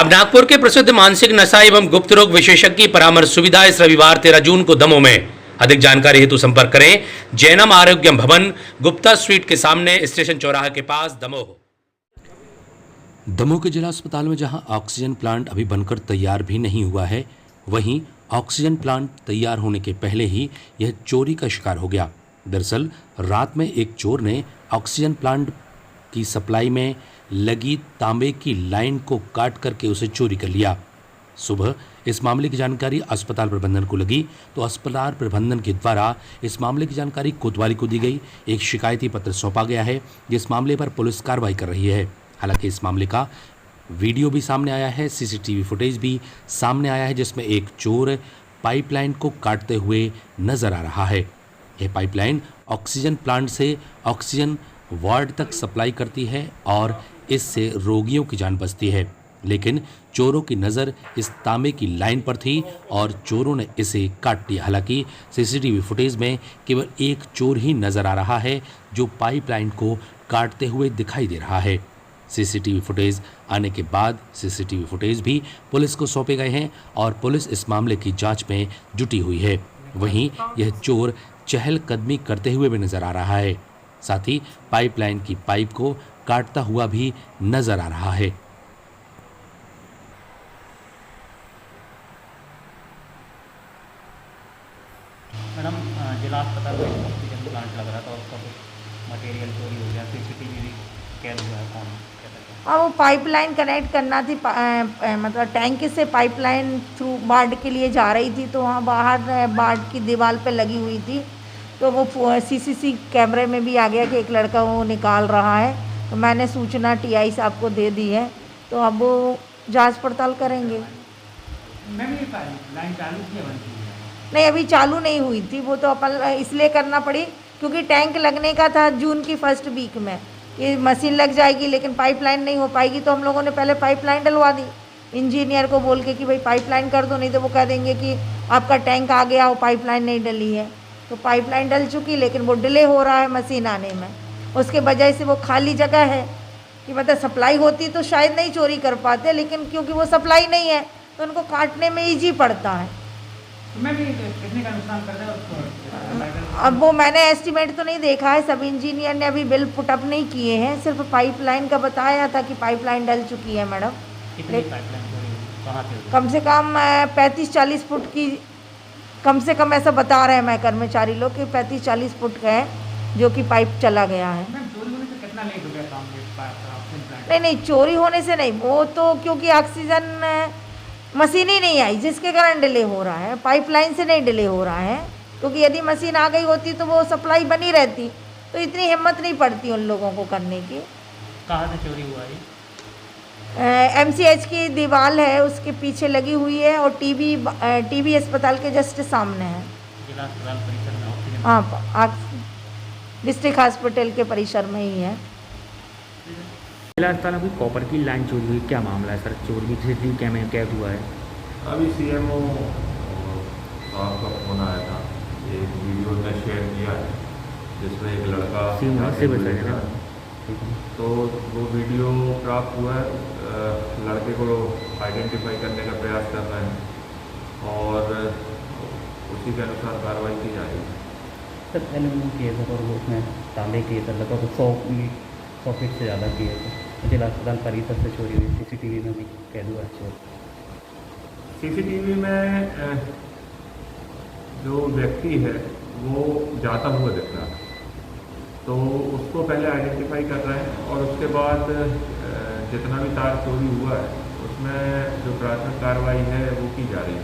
अब नागपुर के प्रसिद्ध मानसिक नशा एवं गुप्त रोग विशेषज्ञ की परामर्श सुविधा इस रविवार 13 जून को दमोह में। अधिक जानकारी हेतु संपर्क करें जैनम आरोग्यम भवन, गुप्ता स्ट्रीट के सामने, स्टेशन चौराहा के पास, दमोह। दमोह के जिला अस्पताल में जहां ऑक्सीजन प्लांट अभी बनकर तैयार भी नहीं हुआ है, वहीं ऑक्सीजन प्लांट तैयार होने के पहले ही यह चोरी का शिकार हो गया। दरअसल रात में एक चोर ने ऑक्सीजन प्लांट की सप्लाई में लगी तांबे की लाइन को काट करके उसे चोरी कर लिया। सुबह इस मामले की जानकारी अस्पताल प्रबंधन को लगी तो अस्पताल प्रबंधन के द्वारा इस मामले की जानकारी कोतवाली को दी गई। एक शिकायती पत्र सौंपा गया है जिस मामले पर पुलिस कार्रवाई कर रही है। हालांकि इस मामले का वीडियो भी सामने आया है, सीसीटीवी फुटेज भी सामने आया है जिसमें एक चोर पाइपलाइन को काटते हुए नजर आ रहा है। यह पाइपलाइन ऑक्सीजन प्लांट से ऑक्सीजन वार्ड तक सप्लाई करती है और इससे रोगियों की जान बचती है, लेकिन चोरों की नज़र इस तांबे की लाइन पर थी और चोरों ने इसे काट दिया। हालांकि सीसीटीवी फुटेज में केवल एक चोर ही नजर आ रहा है जो पाइपलाइन को काटते हुए दिखाई दे रहा है। सीसीटीवी फुटेज आने के बाद सीसीटीवी फुटेज भी पुलिस को सौंपे गए हैं और पुलिस इस मामले की जांच में जुटी हुई है। वहीं यह चोर चहलकदमी करते हुए भी नजर आ रहा है, साथ ही पाइपलाइन की पाइप को काटता हुआ भी नजर आ रहा है। मैडम, जिला अस्पताल में ऑक्सीजन प्लांट लग रहा था, उसका कुछ मटेरियल चोरी हो गया, सीसीटीवी भी कैद हुआ है, कौन क्या? और वो पाइपलाइन कनेक्ट करना थी, मतलब टैंक से पाइपलाइन थ्रू बाढ़ के लिए जा रही थी, तो वहाँ बाहर बाढ़ की दीवार पे लगी हुई थी, तो वो सीसीसी कैमरे में भी आ गया कि एक लड़का वो निकाल रहा है। तो मैंने सूचना टीआई साहब को दे दी है, तो अब वो जांच पड़ताल करेंगे। मैम, ये लाइन चालू की बंद की? नहीं, अभी चालू नहीं हुई थी, वो तो अपन इसलिए करना पड़ी क्योंकि टैंक लगने का था जून की फर्स्ट वीक में। ये मशीन लग जाएगी लेकिन पाइपलाइन नहीं हो पाएगी, तो हम लोगों ने पहले पाइपलाइन डलवा दी इंजीनियर को बोल के कि भाई पाइपलाइन कर दो, नहीं तो वो कह देंगे कि आपका टैंक आ गया, वो पाइपलाइन नहीं डली है। तो पाइपलाइन डल चुकी, लेकिन वो डिले हो रहा है मशीन आने में। उसके वजह से वो खाली जगह है कि मतलब सप्लाई होती तो शायद नहीं चोरी कर पाते, लेकिन क्योंकि वो सप्लाई नहीं है तो उनको काटने में ईजी पड़ता है। मैं भी कितने का नुकसान कर रहा है? अब वो मैंने एस्टिमेट तो नहीं देखा है, सब इंजीनियर ने अभी बिल पुटअप नहीं किए हैं, सिर्फ पाइपलाइन का बताया था कि पाइपलाइन डल चुकी है मैडम। कितनी पाइपलाइन चोरी हुई? कहाँ से? कम से कम 35-40 फुट की, कम से कम ऐसा बता रहे हैं मैं कर्मचारी लोग कि 35-40 फुट का है जो कि पाइप चला गया है। मैम, चोरी होने से कितना लेट हो गया काम ऑक्सीजन प्लांट? नहीं, चोरी होने से नहीं, वो तो क्योंकि ऑक्सीजन मशीन ही नहीं आई जिसके कारण डिले हो रहा है, पाइपलाइन से नहीं डिले हो रहा है। क्योंकि यदि मशीन आ गई होती तो वो सप्लाई बनी रहती, तो इतनी हिम्मत नहीं पड़ती उन लोगों को करने की। कहाँ से चोरी हुआ है? MCH की दीवार है उसके पीछे लगी हुई है और टीबी अस्पताल के जस्ट सामने है। जिला अस्पताल परिसर में ऑक्सीजन? हाँ, डिस्ट्रिक्ट हॉस्पिटल के परिसर में ही है। जिला अस्पताल में कॉपर की लाइन चोरी हुई, क्या मामला है सर? चोरी की सीसीटीवी कैमरे में कैद हुआ है। अभी CMO साहब का फोन आया था, एक वीडियो ने शेयर किया है जिसमें एक लड़का तो वो वीडियो प्राप्त हुआ है, लड़के को आइडेंटिफाई करने का प्रयास कर रहे हैं और उसी के अनुसार कार्रवाई की जा रही है। सर, एल्यूमिनियम किए थे और वो उसमें तांबे किए थे, लगभग 100 फीट से ज़्यादा किए थे। जिला अस्पताल परिसर से चोरी हुई, सीसीटीवी में भी कैद हुआ है चोर। सीसीटीवी में जो व्यक्ति है वो जाता हुआ दिख रहा है, तो उसको पहले आइडेंटिफाई कर रहे हैं और उसके बाद जितना भी तार चोरी हुआ है उसमें जो प्राथमिक कार्रवाई है वो की जा रही है।